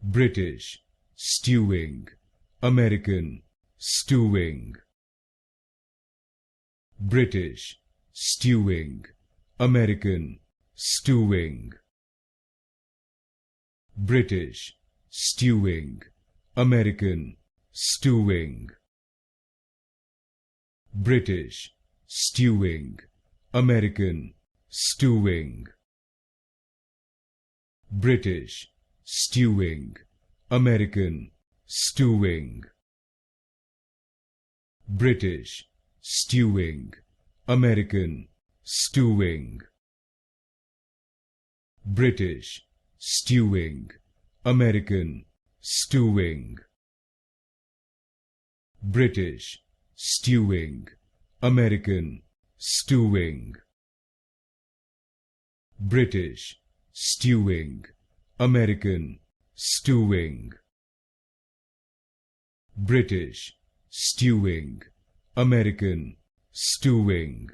British, stewing, American, stewing. British, stewing, American, stewing. British, stewing, American, stewing. British, stewing, American, stewing. British, stewing, American, stewing. British, stewing, American, stewing. British, stewing, American, stewing. British, stewing, American, stewing. British, stewing, American, stewing. British, stewing, American, stewing.